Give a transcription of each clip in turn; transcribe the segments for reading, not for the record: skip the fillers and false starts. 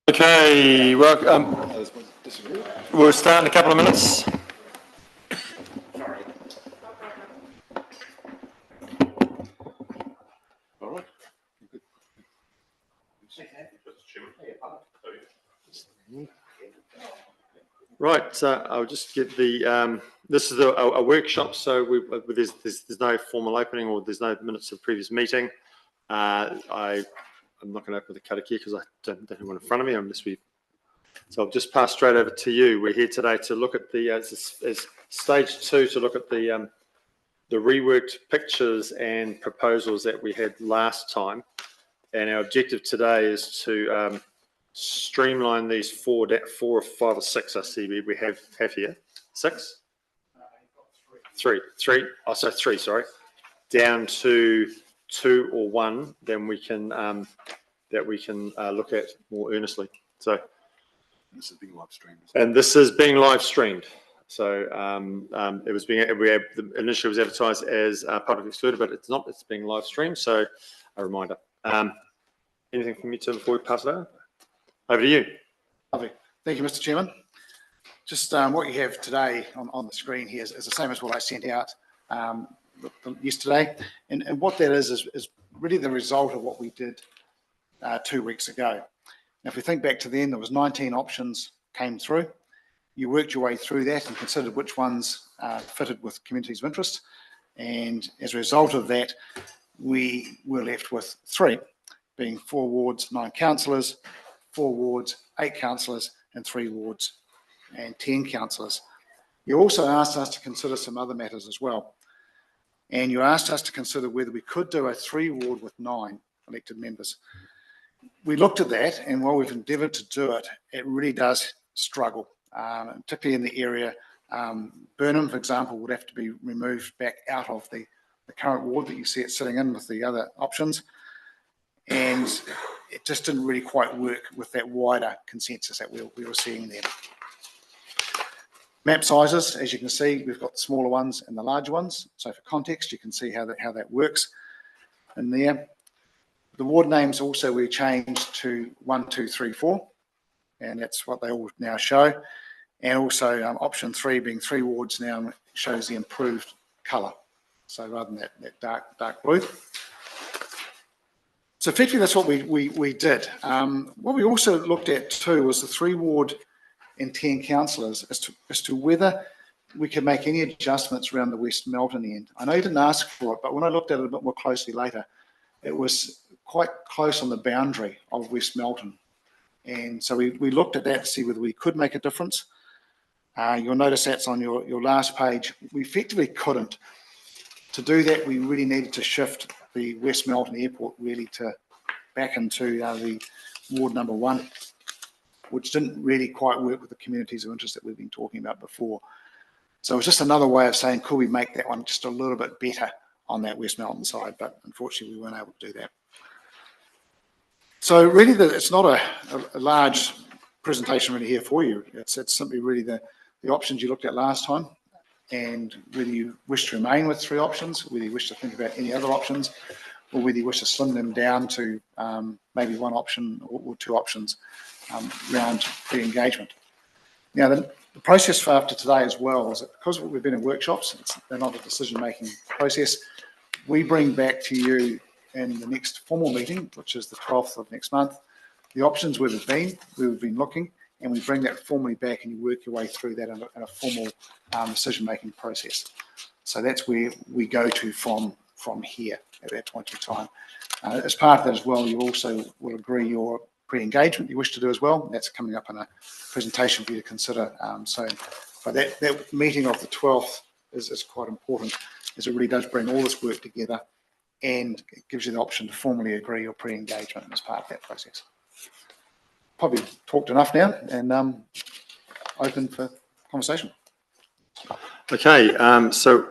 Okay, well, we'll start in a couple of minutes. All right. Right, so I'll just get the, this is a workshop, so there's no formal opening or there's no minutes of previous meeting. I'm not going to open the karakia because I don't have one in front of me unless so I'll just pass straight over to you. We're here today to look at the, as stage 2, to look at the reworked pictures and proposals that we had last time. And our objective today is to streamline these four or five or six I see we have here. 6? Three. Oh, so 3, sorry. Down to 2 or 1, then we can look at more earnestly. So this is being live streamed. And this is being live streamed. So it was initially was advertised as public excluded, but it's not. It's being live streamed. So a reminder. Anything from you, Tim, before we pass it over? Over to you. Lovely. Thank you, Mr. Chairman. Just what you have today on the screen here is the same as what I sent out yesterday. And what that is really the result of what we did 2 weeks ago. Now, if we think back to then, there was 19 options came through. You worked your way through that and considered which ones fitted with communities of interest. And as a result of that, we were left with 3, being 4 wards, 9 councillors, 4 wards, 8 councillors, and 3 wards and 10 councillors. You also asked us to consider some other matters as well. And you asked us to consider whether we could do a 3 ward with 9 elected members. We looked at that, and while we've endeavoured to do it, it really does struggle, particularly in the area. Burnham, for example, would have to be removed back out of the current ward that you see it sitting in with the other options. And it just didn't really quite work with that wider consensus that we were seeing there. Map sizes, as you can see, we've got the smaller ones and the larger ones. So for context, you can see how that works in there. The ward names also we changed to 1, 2, 3, 4, and that's what they all now show. And also option 3 being 3 wards now shows the improved colour. So rather than that dark blue. So effectively that's what we did. What we also looked at too was the 3 ward and 10 councillors as to whether we could make any adjustments around the West Melton end. I know you didn't ask for it, but when I looked at it a bit more closely later, it was quite close on the boundary of West Melton. And so we looked at that to see whether we could make a difference. You'll notice that's on your last page. We effectively couldn't. To do that, we really needed to shift the West Melton Airport really back into the ward number 1, which didn't really quite work with the communities of interest that we've been talking about before. So it was just another way of saying, could we make that one just a little bit better on that West Melton side, but unfortunately we weren't able to do that. So really it's not a large presentation really here for you. It's simply really the options you looked at last time, and whether you wish to remain with 3 options, whether you wish to think about any other options, or whether you wish to slim them down to maybe 1 option or 2 options around re-engagement. Now the process for after today as well is that because we've been in workshops, they're not a decision-making process. We bring back to you in the next formal meeting, which is the 12th of next month, the options where we've been looking, and we bring that formally back and you work your way through that in a formal decision-making process. So that's where we go to from here at that point in time. As part of that as well, you also will agree your pre-engagement you wish to do as well. That's coming up in a presentation for you to consider. But that meeting of the 12th is quite important, as it really does bring all this work together and it gives you the option to formally agree your pre-engagement as part of that process. Probably talked enough now, and open for conversation. Okay, so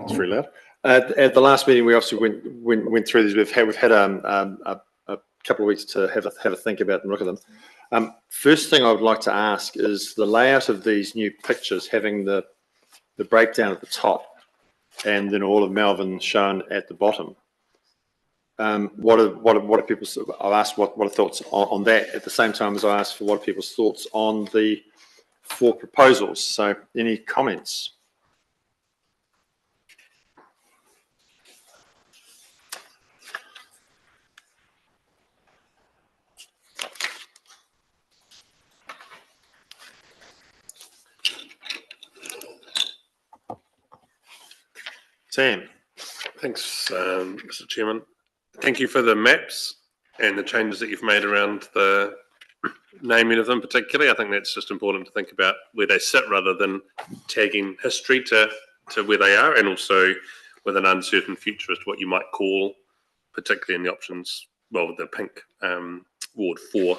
it's very loud. At the last meeting, we obviously went through these. We've had a couple of weeks to have a think about and look at them. First thing I would like to ask is the layout of these new pictures, having the breakdown at the top and then all of Melbourne shown at the bottom. what are people's, I'll ask what are thoughts on that at the same time as I ask for what are people's thoughts on the 4 proposals. So any comments? Sam. Thanks, Mr. Chairman. Thank you for the maps and the changes that you've made around the naming of them particularly. I think that's just important to think about where they sit rather than tagging history to where they are, and also with an uncertain future as to what you might call, particularly in the options, well, the pink Ward 4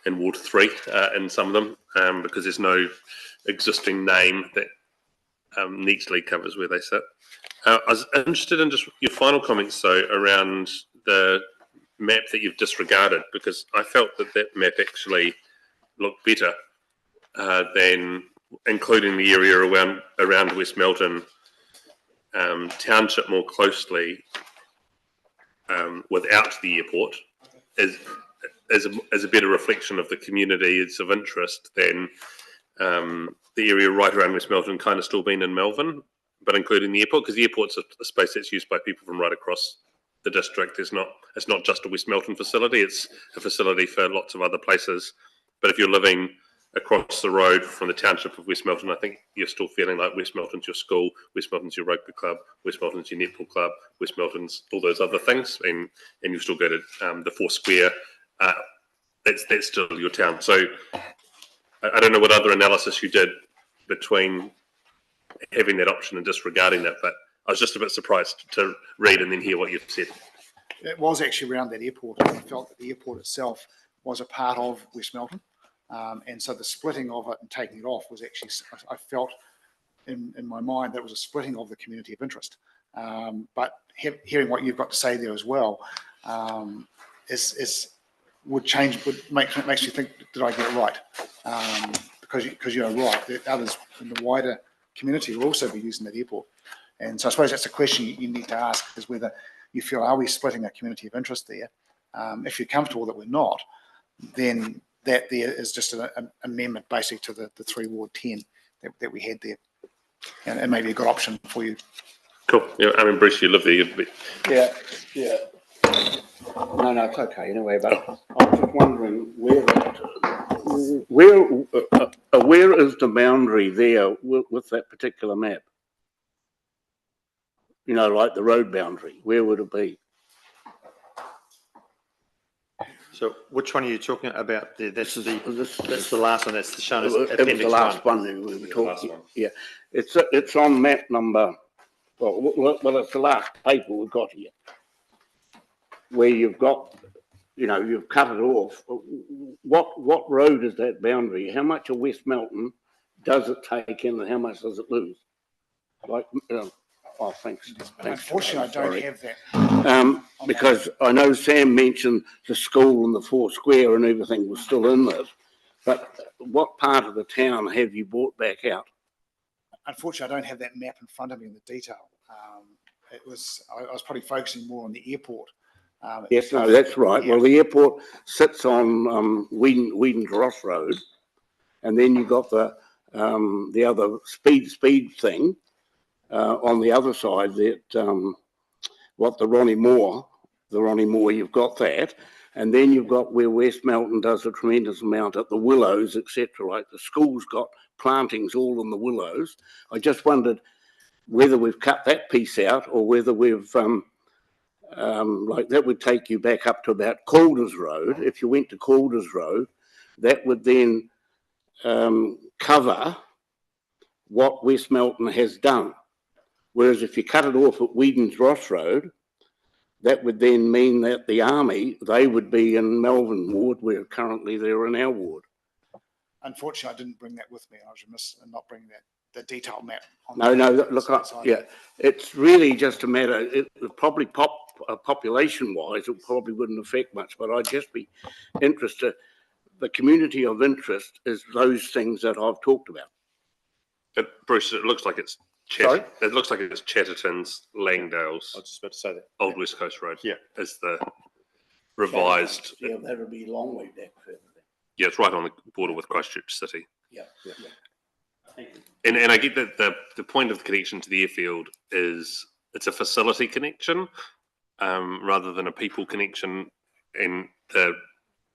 and Ward 3 in some of them, because there's no existing name that neatly covers where they sit. I was interested in just your final comments, though, around the map that you've disregarded, because I felt that map actually looked better than including the area around West Melton Township more closely without the airport as a better reflection of the community. It's of interest than the area right around West Melton kind of still being in Melbourne, but including the airport, because the airport's a space that's used by people from right across the district. It's not just a West Melton facility, it's a facility for lots of other places. But if you're living across the road from the township of West Melton, I think you're still feeling like West Melton's your school, West Melton's your rugby club, West Melton's your netball club, West Melton's all those other things, and you still go to the Four Square. That's still your town. So I don't know what other analysis you did between having that option and disregarding that, but I was just a bit surprised to read and then hear what you've said. It was actually around that airport. I felt that the airport itself was a part of West Melton. And so the splitting of it and taking it off was actually, I felt in my mind, that was a splitting of the community of interest. But hearing what you've got to say there as well makes you think, did I get it right? Because you're right, that others in the wider community will also be using that airport. And so I suppose that's a question you need to ask, is whether you feel, are we splitting a community of interest there? If you're comfortable that we're not, then that there is just an amendment basically to the 3 Ward 10 that we had there. And maybe a good option for you. Cool. Yeah, I mean, Bruce, you live there. Yeah. No, it's okay anyway, but I'm just wondering where is the boundary there with that particular map? You know, like the road boundary, where would it be? So which one are you talking about there? That's the last one. That's shown as It was appendix the last 1. one we were talking. Yeah, it's on map number. Well, it's the last paper we've got here, where you've got, you've cut it off. What road is that boundary? How much of West Melton does it take in, and how much does it lose? Thanks. Unfortunately, I don't have that. Because I know Sam mentioned the school and the Four Square and everything was still in this, but what part of the town have you brought back out? Unfortunately, I don't have that map in front of me in the detail. I was probably focusing more on the airport. Yes, no, that's right. Yeah. Well, the airport sits on Whedon Ross Road, and then you've got the other speed thing on the other side. That the Ronnie Moore, you've got that, and then you've got where West Melton does a tremendous amount at the Willows, etc. Like the school's got plantings all in the Willows. I just wondered whether we've cut that piece out or whether we've like that would take you back up to about Calders Road. If you went to Calders Road, that would then cover what West Melton has done. Whereas if you cut it off at Whedon's Ross Road, that would then mean that the Army, they would be in Melbourne Ward, where currently they're in our ward. Unfortunately, I didn't bring that with me. I was remiss in not bringing the detailed map. It's really just a matter. It would probably population-wise, it probably wouldn't affect much. But I'd just be interested. The community of interest is those things that I've talked about. Bruce, it looks like it's Sorry? It looks like it's Chatterton's, Langdale's, I was just about to say that. Old West Coast Road. Yeah. Is the revised. Yeah, that would be a long way back further. Yeah, it's right on the border with Christchurch City. Yeah, yeah. And I get that the point of the connection to the airfield is it's a facility connection rather than a people connection. And the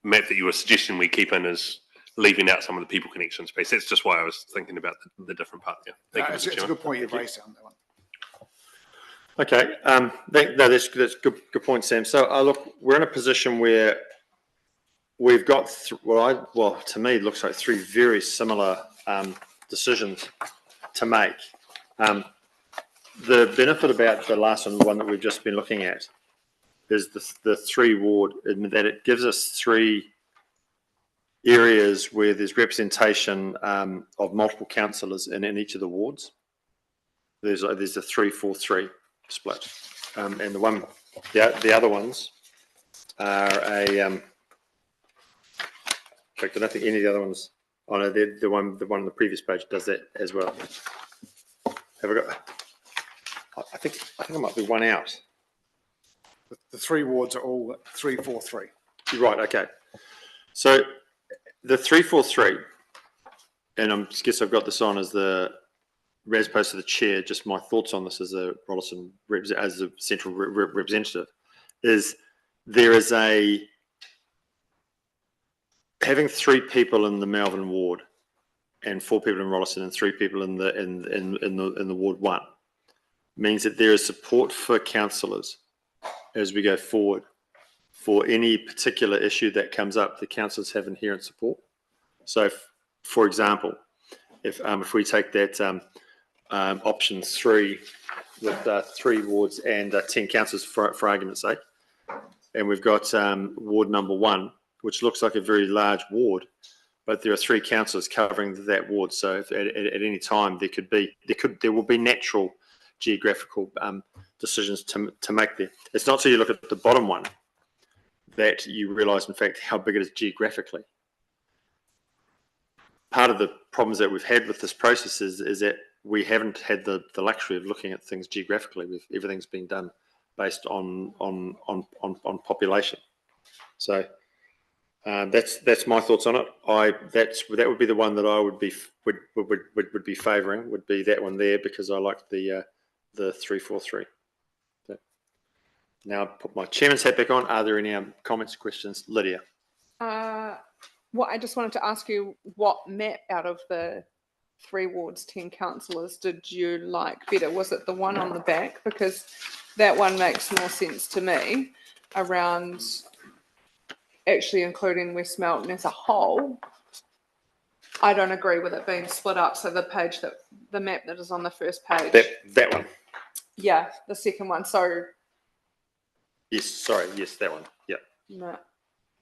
map that you were suggesting we keep in is leaving out some of the people connections piece. That's just why I was thinking about the different part. Yeah, thank you, It's Mr. a Chairman. good point you've raised on that one. Okay, that's good point, Sam. So, look, we're in a position where we've got, to me, it looks like three very similar decisions to make. The benefit about the last one, the one that we've just been looking at, is the three ward, in that it gives us three areas where there's representation of multiple councillors in each of the wards. There's a 3-4-3 split, and the other ones are a. In fact, I don't think any of the other ones. Oh no, the one on the previous page does that as well. Have I got? I think I might be one out. The three wards are all 3-4-3. Right. Okay. So the 3-4-3, and I guess I've got this on as as opposed to the chair. Just my thoughts on this as a Rolleston as a central representative is there is having 3 people in the Melvin ward and 4 people in Rolleston and 3 people in the ward 1 means that there is support for councillors as we go forward for any particular issue that comes up. The councillors have inherent support. So, for example, if we take that option 3 with 3 wards and 10 councillors for argument's sake, and we've got ward number 1, which looks like a very large ward, but there are 3 councillors covering that ward. So if at any time there will be natural geographical decisions to make there. It's not till you look at the bottom one that you realise, in fact, how big it is geographically. Part of the problems that we've had with this process is that we haven't had the luxury of looking at things geographically. Everything's been done based on population. So that's my thoughts on it. That would be the one that I would be favouring. Would be that one there, because I like the 3-4-3. So now I'll put my chairman's hat back on. Are there any comments, questions, Lydia? Well, I just wanted to ask you, what map out of the 3 wards, 10 councillors did you like better? Was it the one on the back? Because that one makes more sense to me around actually including West Melton as a whole. I don't agree with it being split up. So the map that is on the first page. That one. Yeah, the second one. So. Yes, sorry. Yes, that one. Yeah.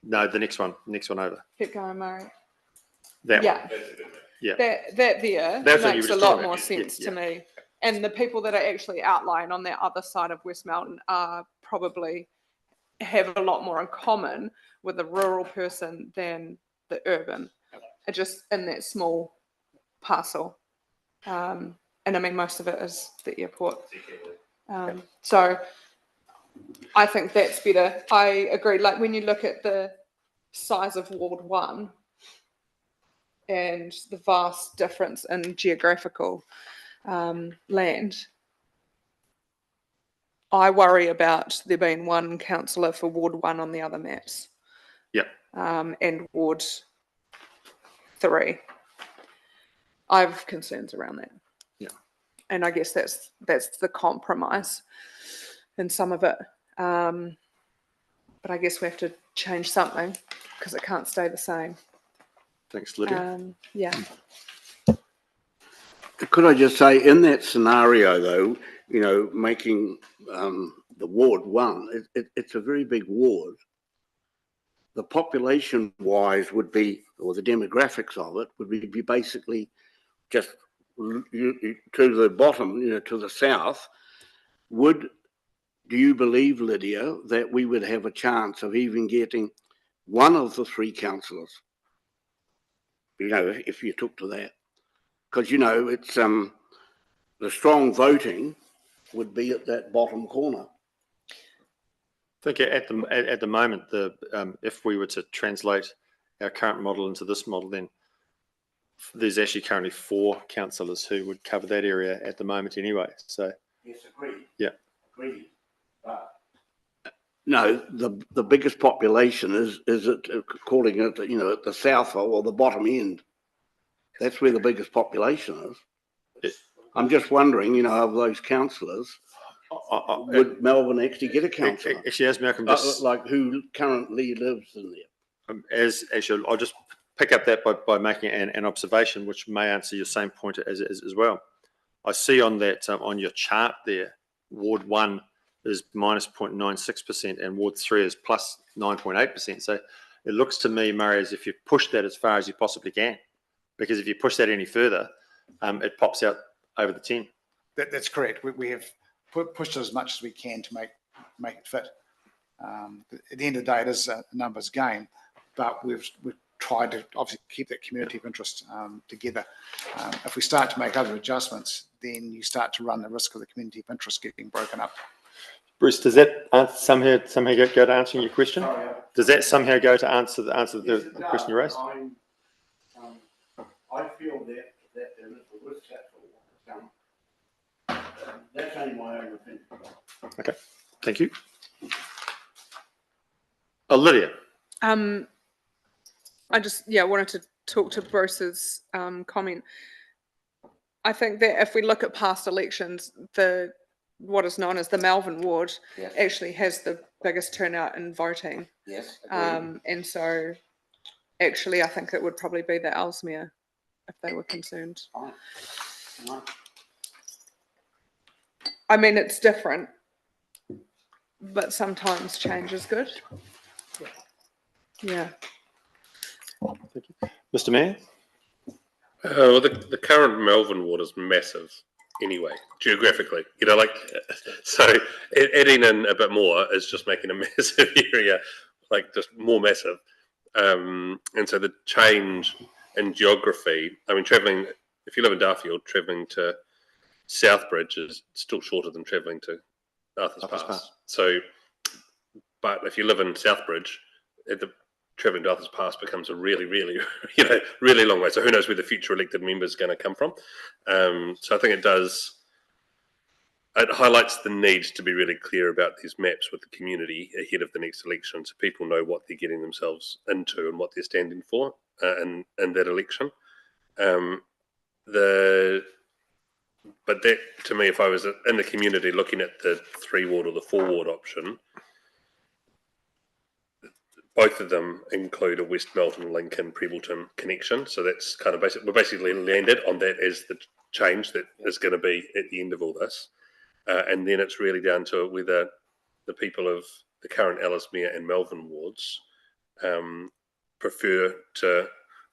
No, the next one over. Keep going, Murray. That yeah. one. Yeah. That there That's what you makes were a just lot talking more about. sense Yeah. to me. And the people that are actually outlined on the other side of West Melton are probably have a lot more in common with a rural person than the urban. Just in that small parcel. And I mean, most of it is the airport. So I think that's better. I agree. Like when you look at the size of Ward 1 and the vast difference in geographical land, I worry about there being one councillor for Ward 1 on the other maps. Yeah. And Ward 3. I have concerns around that. Yeah. And I guess that's the compromise in some of it. But I guess we have to change something because it can't stay the same. Thanks, Lydia. Yeah. Could I just say, in that scenario, though, making the Ward 1, it's a very big ward. The population-wise would be, or the demographics of it, would be basically just to the bottom, to the south. Do you believe, Lydia, that we would have a chance of even getting one of the 3 councillors? If you took to that. Because, it's the strong voting would be at that bottom corner. I think at the moment, if we were to translate our current model into this model, then there's actually currently 4 councillors who would cover that area at the moment anyway. So Yes, agreed. Yeah. Agreed. But no, the biggest population is at, calling it, you know, at the south or the bottom end. That's where the biggest population is. I'm just wondering, you know, of those councillors, would Melbourne actually get a councillor? actually, as Malcolm just Like who currently lives in there? as actually, I'll just pick up that by making an observation, which may answer your same point as well. I see on that on your chart there, Ward 1 is minus 0.96% and Ward 3 is plus 9.8%. So it looks to me, Murray, as if you push that as far as you possibly can, because if you push that any further, it pops out over the 10. That's correct. We have pushed it as much as we can to make it fit. At the end of the day, it is a numbers game, but we've tried to obviously keep that community of interest together. If we start to make other adjustments, then you start to run the risk of the community of interest getting broken up. Bruce, does that somehow go to answering your question? Does that somehow go to answer the question you raised? I feel that there is a risk that's only my own opinion. Okay, thank you. Lydia. I just wanted to talk to Bruce's comment. I think that if we look at past elections, what is known as the Melbourne ward actually has the biggest turnout in voting. Yes. And so actually I think it would probably be the Ellesmere if they were concerned. Right. I mean, it's different, but sometimes change is good. Yeah. Thank you. Mr. Mayor? Well, the current Melbourne ward is massive anyway, geographically. You know, like, so adding in a bit more is just making a massive area, like just more massive. And so the change in geography, I mean, travelling, if you live in Darfield, travelling to Southbridge is still shorter than travelling to Arthur's Pass. So, but if you live in Southbridge, travelling to Arthur's Pass becomes a really, really, really long way. So who knows where the future elected member is going to come from. So I think it highlights the need to be really clear about these maps with the community ahead of the next election, so people know what they're getting themselves into and what they're standing for in that election. But that, to me, if I was in the community looking at the 3 ward or the 4 ward option, both of them include a West Melton, Lincoln, Prebbleton connection. So that's kind of we're basically landed on that as the change that is going to be at the end of all this. And then it's really down to whether the people of the current Ellesmere and Melbourne wards prefer to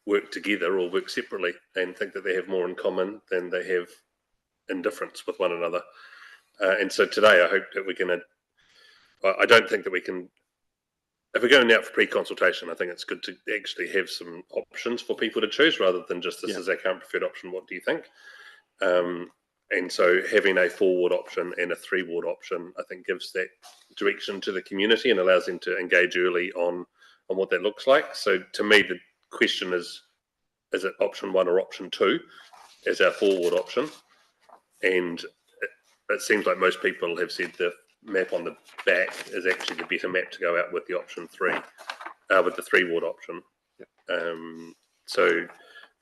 work together or work separately and think that they have more in common than they have indifference with one another. And so today I hope that we're going to, I don't think that we can, if we're going out for pre-consultation, I think it's good to actually have some options for people to choose rather than just this is our current preferred option, what do you think? And so having a 4 ward option and a 3 ward option, I think gives that direction to the community and allows them to engage early on what that looks like. So to me, the question is it option 1 or option 2 as our 4 ward option? And it seems like most people have said the map on the back is actually the better map to go out with the option 3, with the 3 ward option. So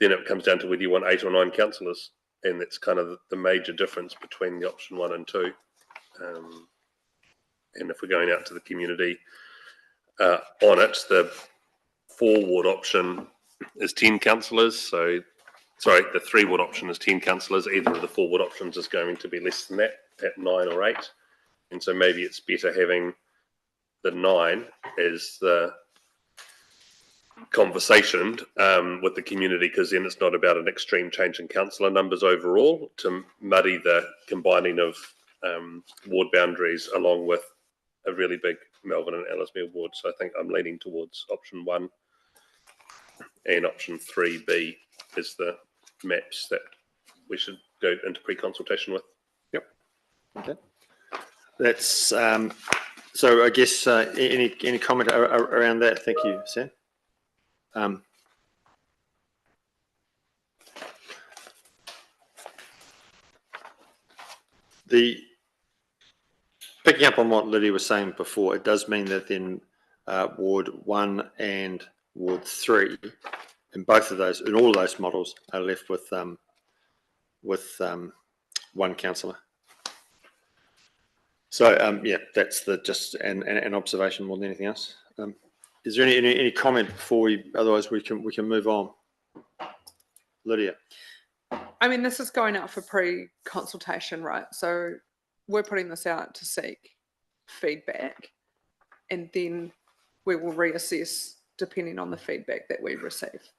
then it comes down to whether you want 8 or 9 councillors. And that's kind of the major difference between the option 1 and 2. And if we're going out to the community on it, the 4 ward option is 10 councillors. So, sorry, the 3 ward option is 10 councillors. Either of the 4 ward options is going to be less than that, at 9 or 8. And so maybe it's better having the 9 as the conversation with the community, because then it's not about an extreme change in councillor numbers overall to muddy the combining of ward boundaries along with a really big Melbourne and Ellesmere ward. So I think I'm leaning towards option 1 and option 3B is the maps that we should go into pre-consultation with. Okay. That's, so I guess, any comment around that? Thank you, Sam. Picking up on what Lydia was saying before, it does mean that then Ward 1 and Ward 3, in both of those, in all of those models, are left with one councillor. So yeah, that's just an observation more than anything else. Is there any comment before we? Otherwise, we can move on. Lydia. I mean, this is going out for pre-consultation, right? So we're putting this out to seek feedback, and then we will reassess depending on the feedback that we receive.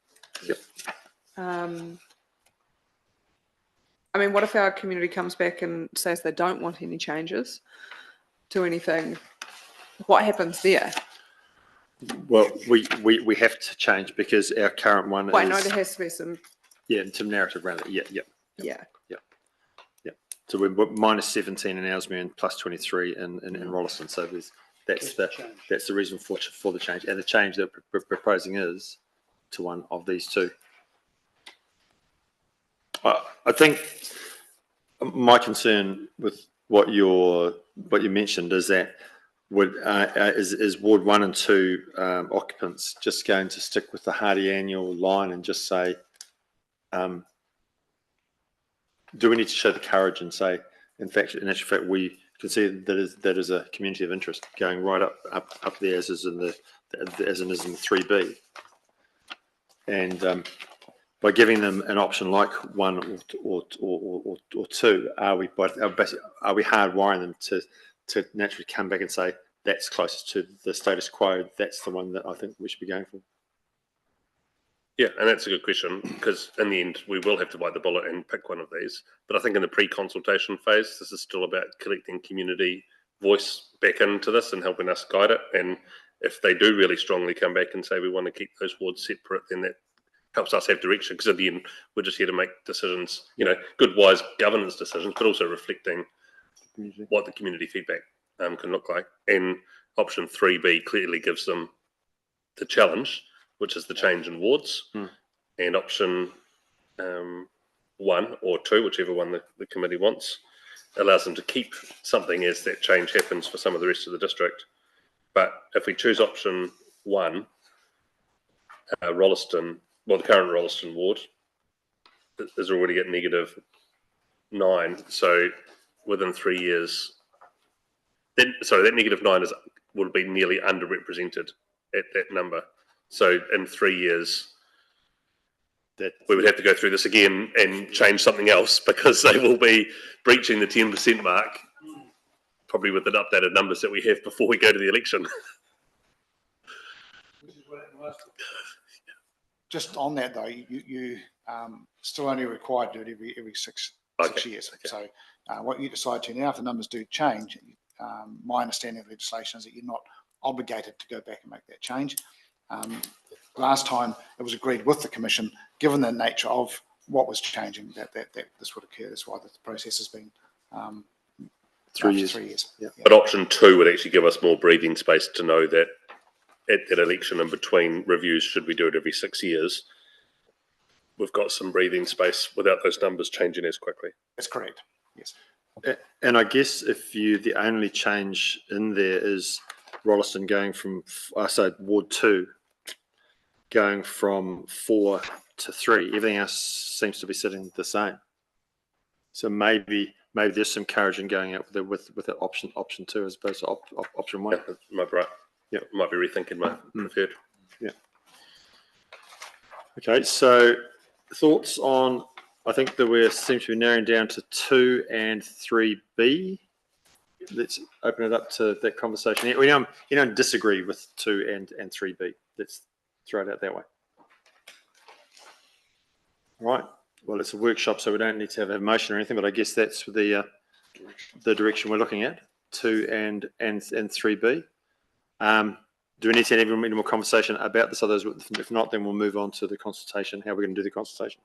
Yep. I mean, what if our community comes back and says they don't want any changes to anything? What happens there? Well, we have to change because our current one Well, I is know there has to be some. yeah, some narrative around it. Yeah. Yeah. So we're minus 17 in Ellesmere and plus 23 in Rolleston. So that's the reason for the change, and the change that we're proposing is to one of these two. I think my concern with what you mentioned is that is Ward 1 and 2 occupants just going to stick with the Hardy annual line and just say, do we need to show the courage and say, in actual fact, we can see that is a community of interest going right up there as is in the 3B, and by giving them an option like 1 or 2, are we hardwiring them to naturally come back and say that's closest to the status quo? That's the one that I think we should be going for. Yeah, and that's a good question, because in the end, we will have to bite the bullet and pick one of these. But I think in the pre-consultation phase, this is still about collecting community voice back into this and helping us guide it. And if they do really strongly come back and say we want to keep those wards separate, then that helps us have direction, because at the end, we're just here to make decisions, good, wise governance decisions, but also reflecting what the community feedback can look like. And option 3B clearly gives them the challenge, which is the change in wards, and option 1 or 2, whichever one the committee wants, allows them to keep something as that change happens for some of the rest of the district. But if we choose option 1, Rolleston, well, the current Rolleston ward is already at -9, so within 3 years, that -9 would be nearly underrepresented at that number. So in 3 years, we would have to go through this again and change something else, because they will be breaching the 10% mark, probably with the updated numbers that we have before we go to the election. Just on that though, you still only required to do it every six years. Okay. So what you decide to now, if the numbers do change, my understanding of legislation is that you're not obligated to go back and make that change. Last time it was agreed with the Commission, given the nature of what was changing, that this would occur. That's why the process has been 3 years. 3 years. Yeah. But option 2 would actually give us more breathing space to know that at that election and between reviews, should we do it every 6 years, we've got some breathing space without those numbers changing as quickly. That's correct. Yes. And I guess the only change in there is Rolleston going from, Ward 2 going from 4 to 3. Everything else seems to be sitting the same. So maybe there's some courage in going out with the option 2 as opposed to option 1. Yeah, that might be right. Yeah, might be rethinking my preferred. Yeah. Okay, so thoughts on, I think that we seem to be narrowing down to 2 and 3B. Let's open it up to that conversation. We don't disagree with 2 and 3B. Let's throw it out that way. All right. Well, it's a workshop, so we don't need to have a motion or anything, but I guess that's the direction we're looking at, 2 and 3B. Do we need to have any more conversation about this? Others, if not, then we'll move on to the consultation. How are we going to do the consultation?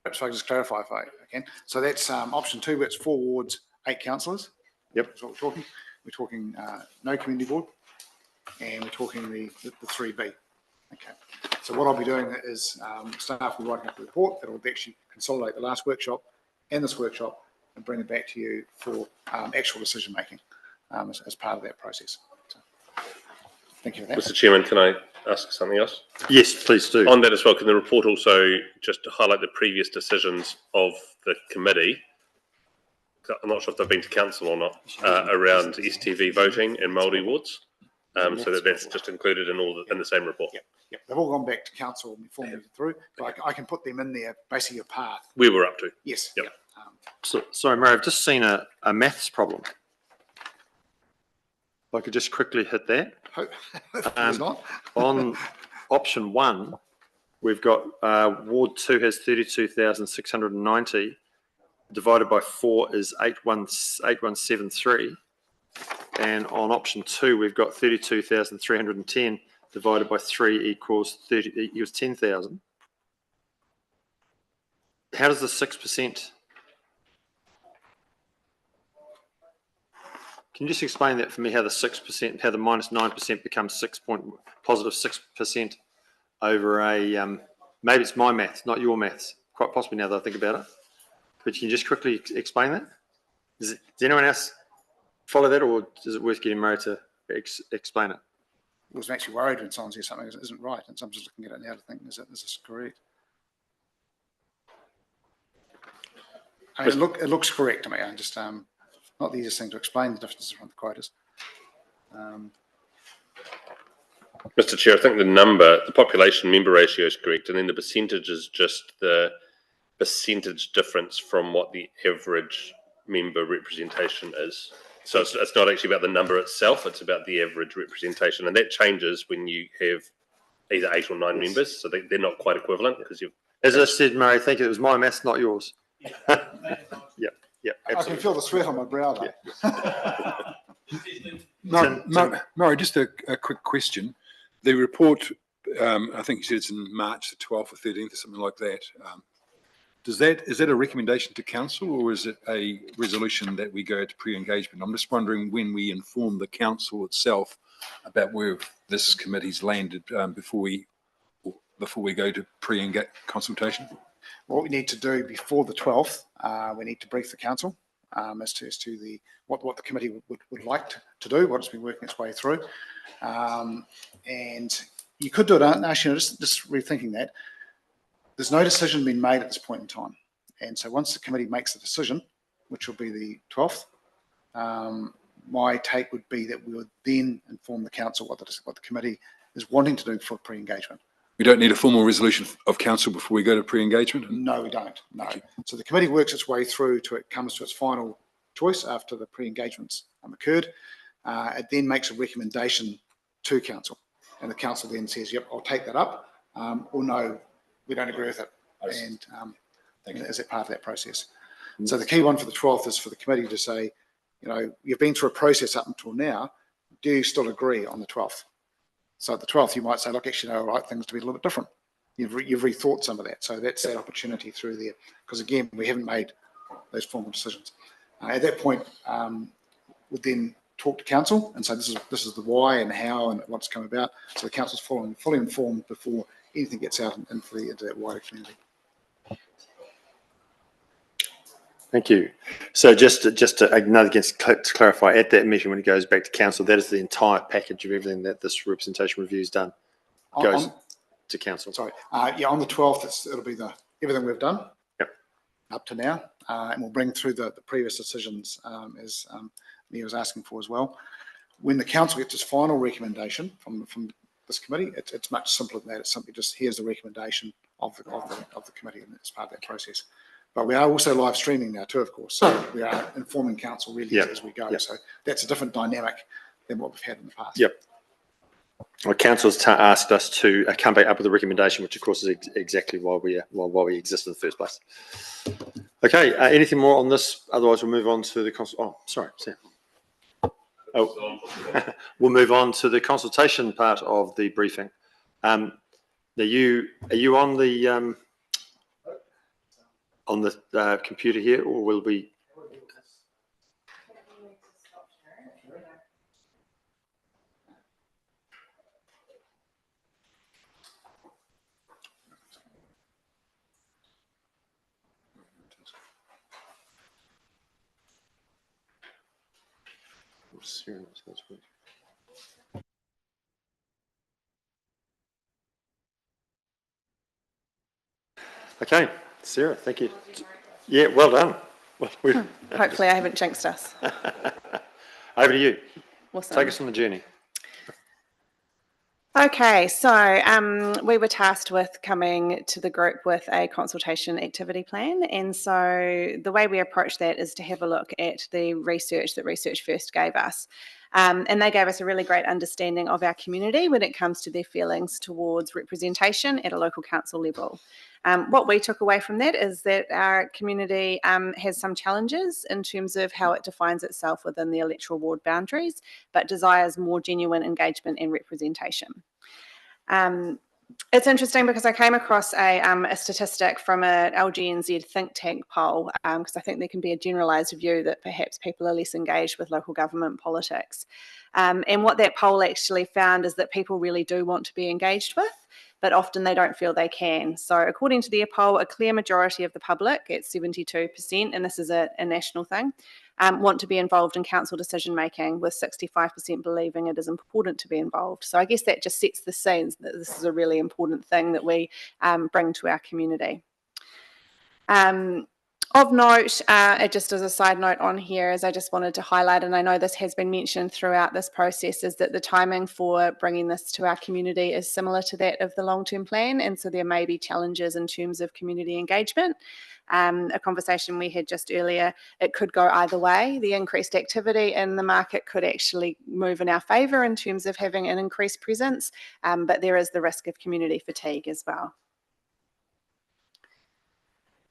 Perhaps if I can just clarify if I can. So that's option 2, where it's 4 wards, 8 councillors. Yep. That's what we're talking. We're talking no community board, and we're talking the 3B. Okay. So what I'll be doing is staff will write up a report that will actually consolidate the last workshop and this workshop and bring it back to you for actual decision making as part of that process. So, thank you for that. Mr. Chairman, can I ask something else? Yes, please do. On that as well, can the report also just highlight the previous decisions of the committee? I'm not sure if they've been to council or not, around STV voting in Māori wards. So that's just included in the same report. Yep. They've all gone back to council and formally through, but I can put them in there, basically a path. We were up to. Yes. Yep. Sorry, Mary, I've just seen a maths problem. If I could just quickly hit that. It's not. On option 1, we've got Ward 2 has 32,690, divided by 4 is 8173. And on option 2, we've got 32,310 divided by 3 equals 10,000. How does the 6%? Can you just explain that for me? How the 6%, how the minus 9% becomes positive 6% over a? Maybe it's my maths, not your maths. Quite possibly now that I think about it. But can you just quickly explain that? Does anyone else follow that, or is it worth getting Murray to explain it? I was actually worried when someone says something isn't right, and so I'm just looking at it now to think, is this correct? I mean, it looks correct to me. I'm just not the easiest thing to explain the differences from the quotas. Mr. Chair, I think the population member ratio is correct, and then the percentage is just the percentage difference from what the average member representation is. So it's not actually about the number itself, it's about the average representation. And that changes when you have either 8 or 9 members. So they're not quite equivalent because you've. As I said, Murray, thank you. It was my maths, not yours. Yeah, I can feel the sweat on my brow though. Murray, just a quick question. The report, I think you said it's in March the 12th or 13th or something like that. Is that a recommendation to council, or is it a resolution that we go to pre-engagement? I'm just wondering when we inform the council itself about where this committee's landed before we go to pre-engage consultation. What we need to do before the 12th, we need to brief the council as to what the committee would like to do, what it's been working its way through, and you could do it. Actually, just rethinking that. There's no decision being made at this point in time. And so once the committee makes the decision, which will be the 12th, my take would be that we would then inform the council what the committee is wanting to do for pre-engagement. We don't need a formal resolution of council before we go to pre-engagement? No, we don't. No. So the committee works its way through to it comes to its final choice after the pre-engagements occurred. It then makes a recommendation to council. And the council then says, yep, I'll take that up, or no, we don't agree with it, and is it part of that process? So the key one for the 12th is for the committee to say, you've been through a process up until now. Do you still agree on the 12th? So at the 12th, you might say, look, actually, no, I'd like things to be a little bit different. You've rethought some of that. So that's that opportunity through there, because again, we haven't made those formal decisions. At that point, we'll then talk to council and say this is the why and how and what's come about. So the council's fully informed before anything gets out into that wider community. Thank you. So just to clarify, at that meeting when it goes back to council, that is the entire package of everything that this representation review has done goes to council. Sorry, on the 12th, it'll be everything we've done up to now, and we'll bring through the previous decisions as Nia was asking for as well. When the council gets its final recommendation from this committee, it's much simpler than that. It's simply just here's the recommendation of the committee, and it's part of that process. But we are also live streaming now too, of course. So we are informing council really as we go. Yep. So that's a different dynamic than what we've had in the past. Yep. Well, council's asked us to come back up with a recommendation, which of course is exactly why we exist in the first place. Okay. Anything more on this? Otherwise, we'll move on to the Oh, sorry, Sam. Oh, we'll move on to the consultation part of the briefing. Are you on the? on the computer here, or will we? Okay, Sarah, thank you. Yeah, well done. Well, Hopefully I haven't jinxed us. over to you. Awesome. Take us on the journey. Okay, so we were tasked with coming to the group with a consultation activity plan. And so the way we approach that is to have a look at the research that Research First gave us. And they gave us a really great understanding of our community when it comes to their feelings towards representation at a local council level. What we took away from that is that our community has some challenges in terms of how it defines itself within the electoral ward boundaries, but desires more genuine engagement and representation. It's interesting because I came across a statistic from a LGNZ think tank poll, because I think there can be a generalised view that perhaps people are less engaged with local government politics. And what that poll actually found is that people really do want to be engaged with, but often they don't feel they can. So according to their poll, a clear majority of the public, at 72%, and this is a national thing, want to be involved in council decision making, with 65% believing it is important to be involved. So I guess that just sets the scene that this is a really important thing that we bring to our community. Of note, just as a side note on here, as I just wanted to highlight, and I know this has been mentioned throughout this process, is that the timing for bringing this to our community is similar to that of the long-term plan, and so there may be challenges in terms of community engagement. A conversation we had just earlier, it could go either way. The increased activity in the market could actually move in our favour in terms of having an increased presence, but there is the risk of community fatigue as well.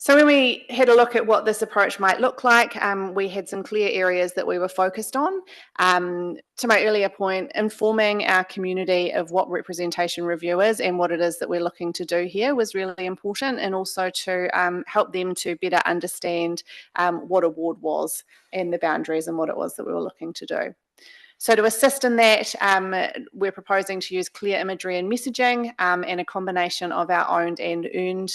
So when we had a look at what this approach might look like, we had some clear areas that we were focused on. To my earlier point, informing our community of what representation review is and what it is that we're looking to do here was really important, and also to help them to better understand what a ward was and the boundaries and what it was that we were looking to do. So to assist in that, we're proposing to use clear imagery and messaging, and a combination of our owned and earned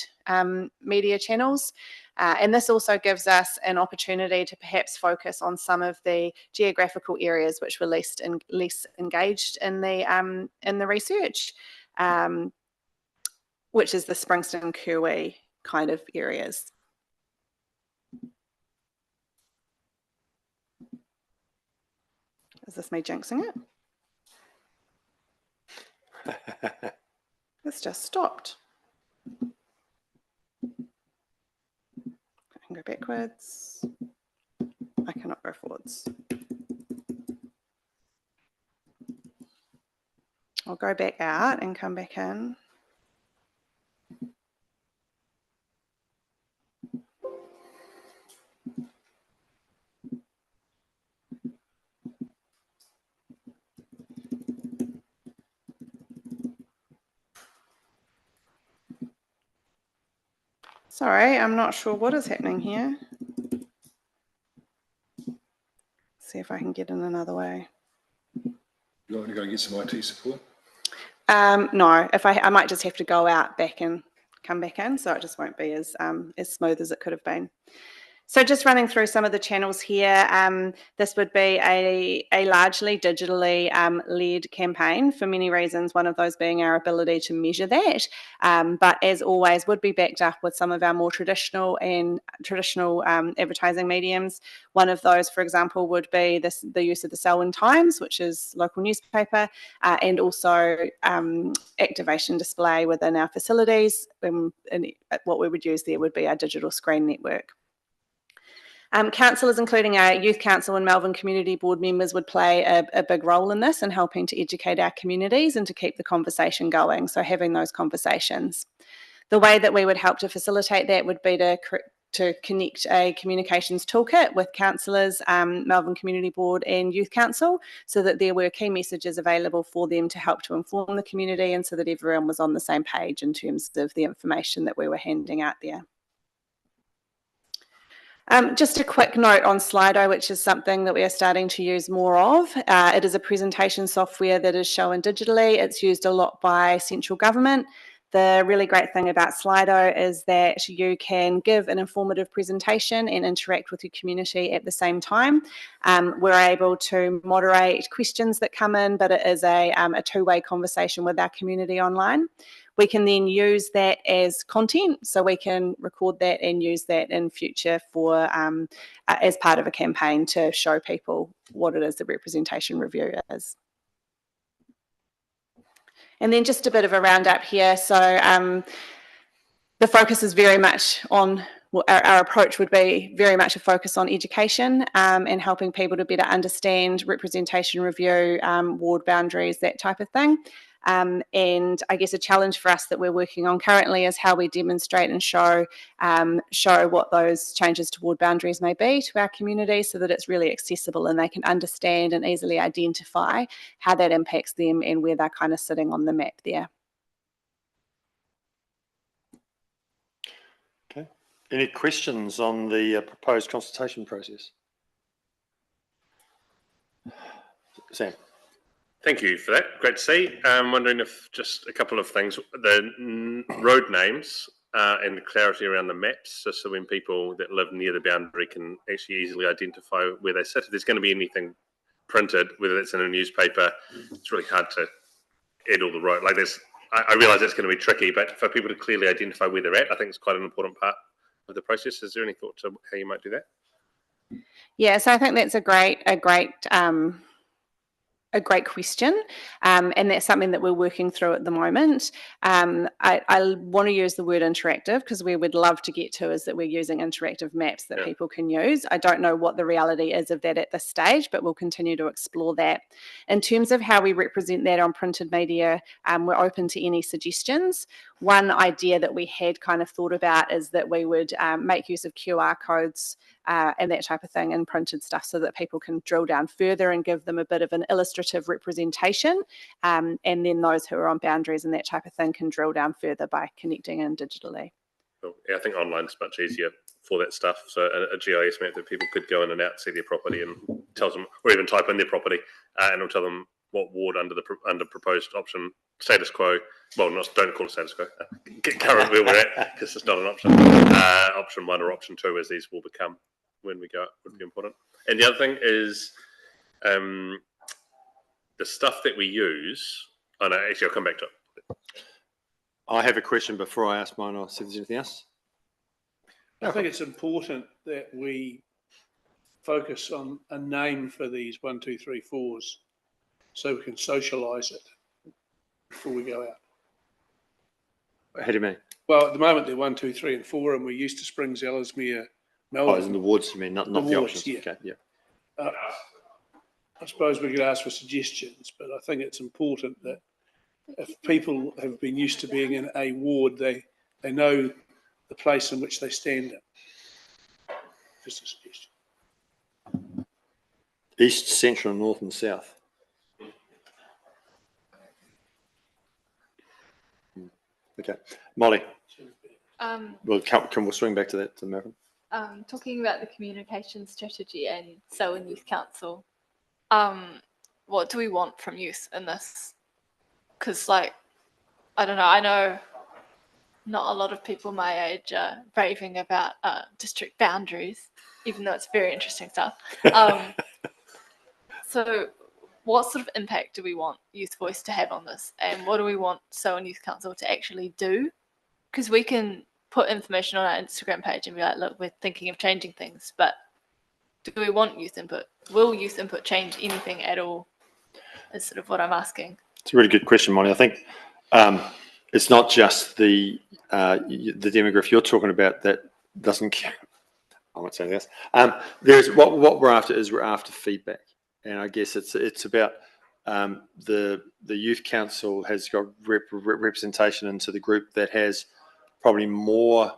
media channels. And this also gives us an opportunity to perhaps focus on some of the geographical areas which were less engaged in the research, which is the Springston, Kirwee kind of areas. Is this me jinxing it? It's just stopped. I can go backwards. I cannot go forwards. I'll go back out and come back in. Sorry, I'm not sure what is happening here. See if I can get in another way. You want to go and get some IT support? No, if I might just have to go out back and come back in, so it just won't be as smooth as it could have been. So just running through some of the channels here, this would be a largely digitally led campaign for many reasons, one of those being our ability to measure that, but as always would be backed up with some of our more traditional advertising mediums. One of those, for example, would be the use of the Selwyn Times, which is local newspaper, and also activation display within our facilities, and what we would use there would be our digital screen network. Councillors, including our Youth Council and Melbourne Community Board members, would play a big role in this and helping to educate our communities and to keep the conversation going, so having those conversations. The way that we would help to facilitate that would be to connect a communications toolkit with councillors, Melbourne Community Board and Youth Council, so that there were key messages available for them to help to inform the community, and so that everyone was on the same page in terms of the information that we were handing out there. Just a quick note on Slido, which is something that we are starting to use more of. It is a presentation software that is shown digitally. It's used a lot by central government. The really great thing about Slido is that you can give an informative presentation and interact with your community at the same time. We're able to moderate questions that come in, but it is a two-way conversation with our community online. We can then use that as content, so we can record that and use that in future for as part of a campaign to show people what it is the representation review is. And then just a bit of a roundup here. So the focus is very much on, our approach would be very much a focus on education and helping people to better understand representation review, ward boundaries, that type of thing. And I guess a challenge for us that we're working on currently is how we demonstrate and show what those changes to ward boundaries may be to our community, so that it's really accessible and they can understand and easily identify how that impacts them and where they're kind of sitting on the map there. Okay. Any questions on the proposed consultation process? Sam. Thank you for that. Great to see. I'm wondering if just a couple of things, the road names and the clarity around the maps, just so when people that live near the boundary can actually easily identify where they sit. If there's going to be anything printed, whether it's in a newspaper, it's really hard to add all the road. Like this, I realise that's going to be tricky, but for people to clearly identify where they're at, I think it's quite an important part of the process. Is there any thought to how you might do that? Yeah, so I think that's a great question, and that's something that we're working through at the moment. I want to use the word interactive because we would love to get to is that we're using interactive maps that people can use. I don't know what the reality is of that at this stage, but we'll continue to explore that. In terms of how we represent that on printed media, we're open to any suggestions. One idea that we had kind of thought about is that we would make use of QR codes and that type of thing in printed stuff, so that people can drill down further and give them a bit of an illustrative representation, and then those who are on boundaries and that type of thing can drill down further by connecting in digitally. Cool. Yeah, I think online is much easier for that stuff. So a GIS map that people could go in and out, see their property, and tells them, or even type in their property, and it'll tell them what ward under proposed option status quo. Well, don't call it status quo. Get current where we're at, because it's not an option. Option 1 or option 2, as these will become when we go up, would be important. And the other thing is the stuff that we use. Oh no, actually, I'll come back to it. I have a question before I ask mine. I'll see if there's anything else. I think it's important that we focus on a name for these 1, 2, 3, 4s, so we can socialise it before we go out. How do you mean? Well, at the moment they're 1, 2, 3, and 4, and we're used to Springs, Ellesmere, Oh, as in Melbourne. the wards, you mean, not the wards, options? yeah. Okay, yeah. I suppose we could ask for suggestions, but I think it's important that if people have been used to being in a ward, they know the place in which they stand in. Just a suggestion. East, central, north, and south. Okay, Molly. We'll swing back to that, to Malcolm. Talking about the communication strategy and Selwyn Youth Council, what do we want from youth in this? Because, like, I don't know, I know not a lot of people my age are raving about district boundaries, even though it's very interesting stuff. So what sort of impact do we want Youth Voice to have on this? And what do we want Selwyn Youth Council to actually do? Because we can put information on our Instagram page and be like, look, we're thinking of changing things, but do we want youth input? Will youth input change anything at all? Is sort of what I'm asking. It's a really good question, Molly. I think it's not just the demographic you're talking about that doesn't care. I won't say this. There's what we're after is we're after feedback, and I guess it's about the youth council has got representation into the group that has probably more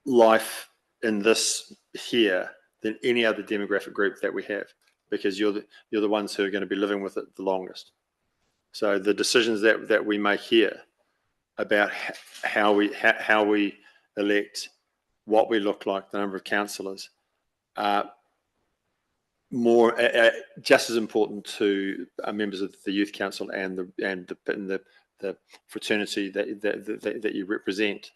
life in this here than any other demographic group that we have, because you're the ones who are going to be living with it the longest. So the decisions that we make here about how we elect what we look like, the number of councillors, just as important to members of the youth council and the fraternity that you represent.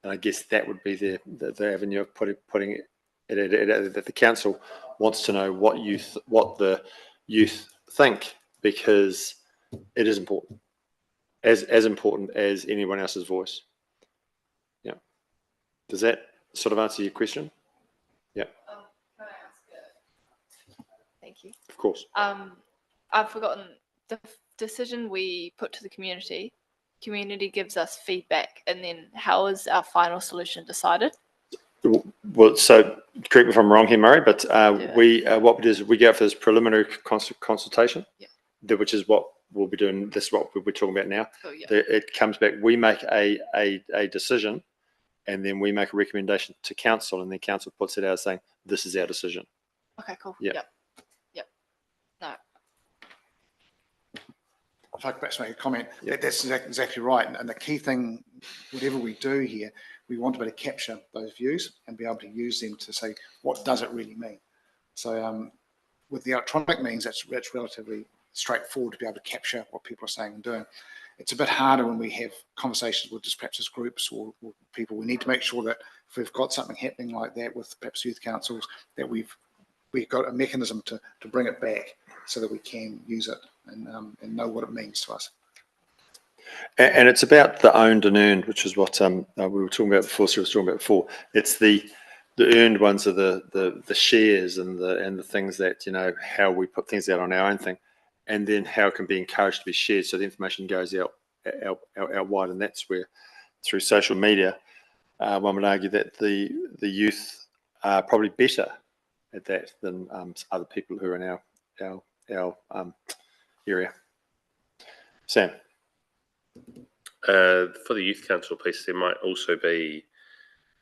And I guess that would be the avenue of putting it. That the council wants to know what the youth think, because it is important, as important as anyone else's voice. Yeah. Does that sort of answer your question? Yeah. Can I ask Thank you. Of course. I've forgotten the decision we put to the community. Community gives us feedback, and then how is our final solution decided? Well, so correct me if I'm wrong here, Murray, but what we do is we go for this preliminary consultation, which is what we'll be doing. This is what we're talking about now. Oh, yeah. It comes back. We make a decision, and then we make a recommendation to council, and then council puts it out saying this is our decision. Okay, cool. Yeah. Yep. No. If I could perhaps make a comment, that's exactly right. And the key thing, whatever we do here, we want to be able to capture those views and be able to use them to say, what does it really mean? So with the electronic means, that's relatively straightforward to be able to capture what people are saying and doing. It's a bit harder when we have conversations with just perhaps as groups or people. We need to make sure that if we've got something happening like that with perhaps youth councils, that we've got a mechanism to bring it back so that we can use it and know what it means to us. And it's about the owned and earned, which is what we were talking about before. So we were talking about before. It's the earned ones are the shares and the things that, you know, how we put things out on our own thing, and then how it can be encouraged to be shared so the information goes out wide. And that's where, through social media, one would argue that the youth are probably better at that than other people who are in our area. Sam. For the youth council piece, there might also be,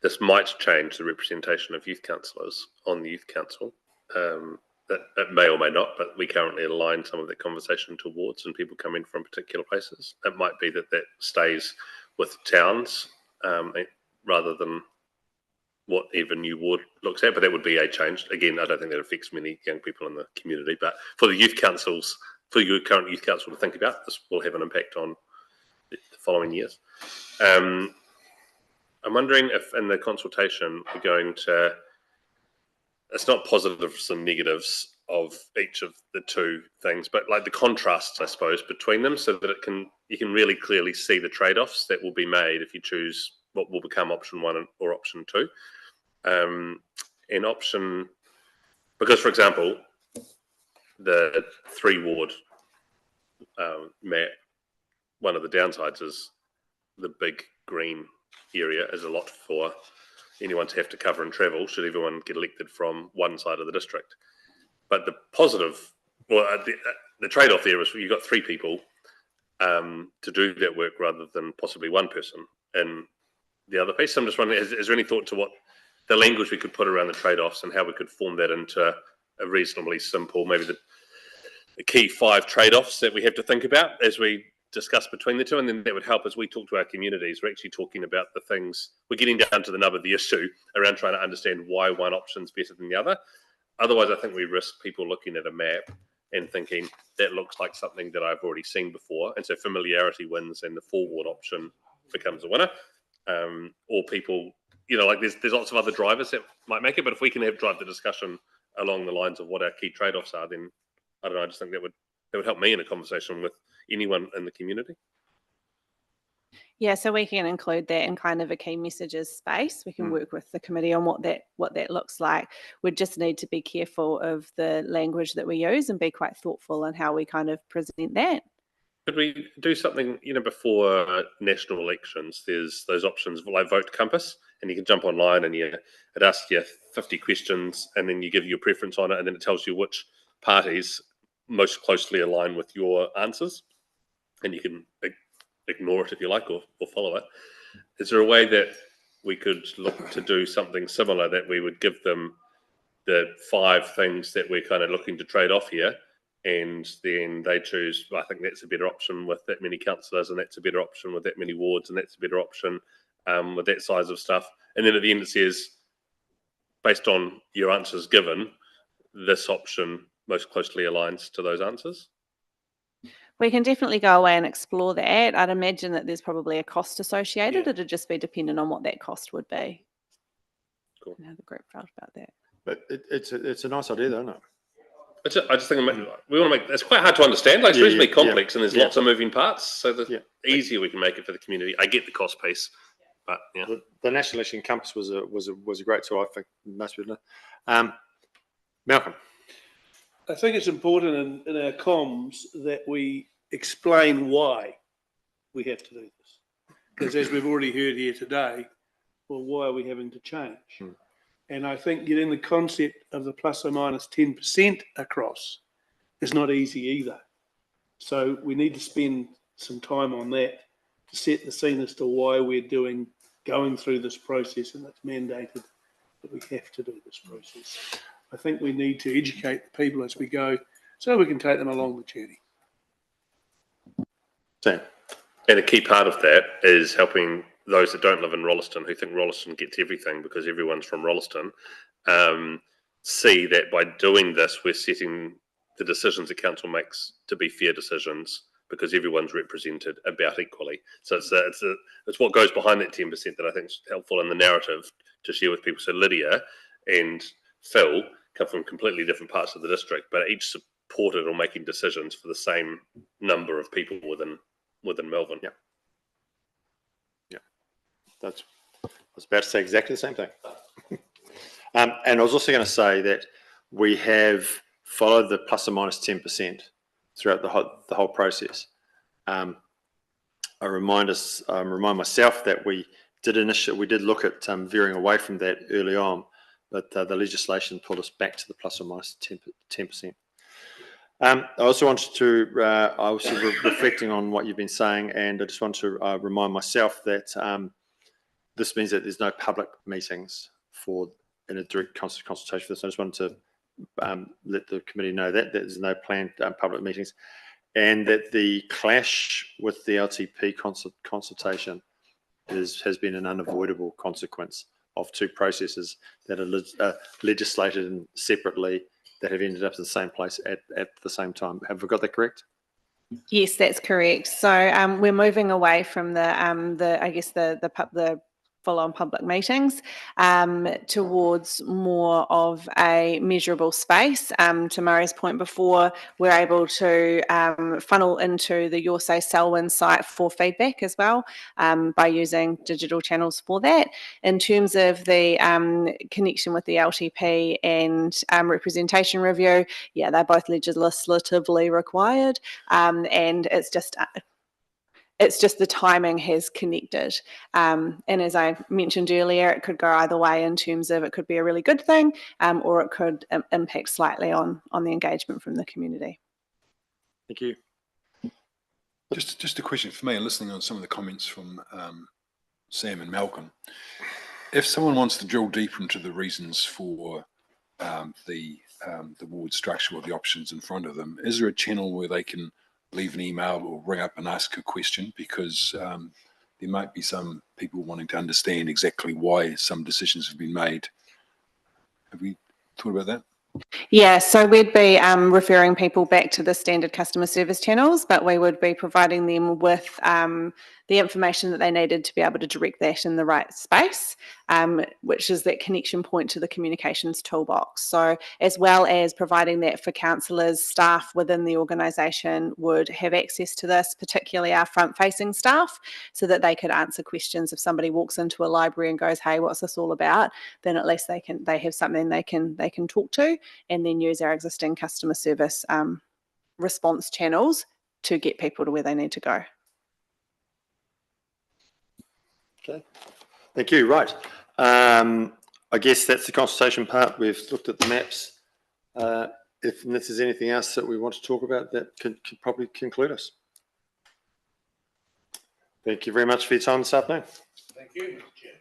this might change the representation of youth councillors on the youth council. That may or may not, but we currently align some of that conversation towards, and people come in from particular places. It might be that stays with towns rather than what even new ward looks at, but that would be a change. Again, I don't think that affects many young people in the community, but for the youth councils, for your current youth council to think about, this will have an impact on the following years. I'm wondering if in the consultation we're going to, it's not positives and negatives of each of the two things, but like the contrasts, I suppose, between them, so that you can really clearly see the trade-offs that will be made if you choose what will become option one or option two. In option, because for example, the 3-ward map, one of the downsides is the big green area is a lot for anyone to have to cover and travel should everyone get elected from one side of the district. But the positive, well, the trade-off there is you've got 3 people to do that work rather than possibly one person in the other piece. So I'm just wondering, is there any thought to what the language we could put around the trade-offs and how we could form that into a reasonably simple, maybe the key 5 trade-offs that we have to think about as we discuss between the two, and then that would help as we talk to our communities. We're actually talking about the things, we're getting down to the nub of the issue around trying to understand why one option's better than the other. Otherwise, I think we risk people looking at a map and thinking that looks like something that I've already seen before, and so familiarity wins and the 4-ward option becomes a winner. Or people, you know, like there's lots of other drivers that might make it, but if we can drive the discussion along the lines of what our key trade-offs are, then I don't know, I just think that would help me in a conversation with anyone in the community. Yeah, so we can include that in kind of a key messages space. We can work with the committee on what that looks like. We just need to be careful of the language that we use and be quite thoughtful in how we kind of present that. Could we do something, you know, before national elections? There's those options like Vote Compass, and you can jump online and it asks you 50 questions, and then you give your preference on it, and then it tells you which parties most closely align with your answers, and you can ignore it if you like, or follow it. Is there a way that we could look to do something similar, that we would give them the 5 things that we're kind of looking to trade off here, and then they choose, I think that's a better option with that many councillors, and that's a better option with that many wards, and that's a better option with that size of stuff. And then at the end it says, based on your answers given, this option most closely aligns to those answers. We can definitely go away and explore that. I'd imagine that there's probably a cost associated. Yeah. It'd just be dependent on what that cost would be. Cool. And how the group felt about that. But it's a nice idea, though, isn't it? I just think we want to make it's quite hard to understand. Like it's Yeah, reasonably yeah, complex, and there's yeah. lots of moving parts. So the Yeah. easier we can make it for the community. I get the cost piece, but yeah. The National Election Compass was a great tool. I think most people know. Malcolm. I think it's important in our comms that we explain why we have to do this. Because as we've already heard here today, well, why are we having to change? And I think getting the concept of the plus or minus 10% across is not easy either. So we need to spend some time on that to set the scene as to why we're going through this process, and it's mandated that we have to do this process. I think we need to educate the people as we go so we can take them along the journey. Sam. And a key part of that is helping those that don't live in Rolleston, who think Rolleston gets everything because everyone's from Rolleston, see that by doing this, we're setting the decisions the council makes to be fair decisions because everyone's represented about equally. So it's what goes behind that 10% that I think is helpful in the narrative to share with people. So Lydia and Phil come from completely different parts of the district, but each supported or making decisions for the same number of people within Melbourne. Yeah. I was about to say exactly the same thing. And I was also going to say that we have followed the plus or minus 10% throughout the whole process. I remind myself that we did look at veering away from that early on, but the legislation pulled us back to the plus or minus 10%. I also wanted to, I was reflecting on what you've been saying, and I just want to remind myself that this means that there's no public meetings in a direct consultation for this. I just wanted to let the committee know that there's no planned public meetings, and that the clash with the LTP consultation has been an unavoidable consequence of two processes that are legislated separately that have ended up in the same place at the same time. Have I got that correct? Yes, that's correct. So we're moving away from the full-on public meetings towards more of a measurable space. To Murray's point before, we're able to funnel into the Your Say Selwyn site for feedback as well by using digital channels for that. In terms of the connection with the LTP and representation review, yeah, they're both legislatively required, and it's just the timing has connected. And as I mentioned earlier, it could go either way in terms of it could be a really good thing or it could impact slightly on the engagement from the community. Thank you. Just a question for me, and listening on some of the comments from Sam and Malcolm. If someone wants to drill deeper into the reasons for the ward structure or the options in front of them, is there a channel where they can leave an email or ring up and ask a question? Because there might be some people wanting to understand exactly why some decisions have been made. Have we thought about that? Yeah, so we'd be referring people back to the standard customer service channels, but we would be providing them with the information that they needed to be able to direct that in the right space, which is that connection point to the communications toolbox. So as well as providing that for councillors, staff within the organisation would have access to this, particularly our front-facing staff, so that they could answer questions. If somebody walks into a library and goes, "Hey, what's this all about?" then at least they have something they can talk to, and then use our existing customer service response channels to get people to where they need to go. Okay, thank you. Right. I guess that's the consultation part. We've looked at the maps. If there's anything else that we want to talk about, that could probably conclude us. Thank you very much for your time this afternoon. Thank you, Chair.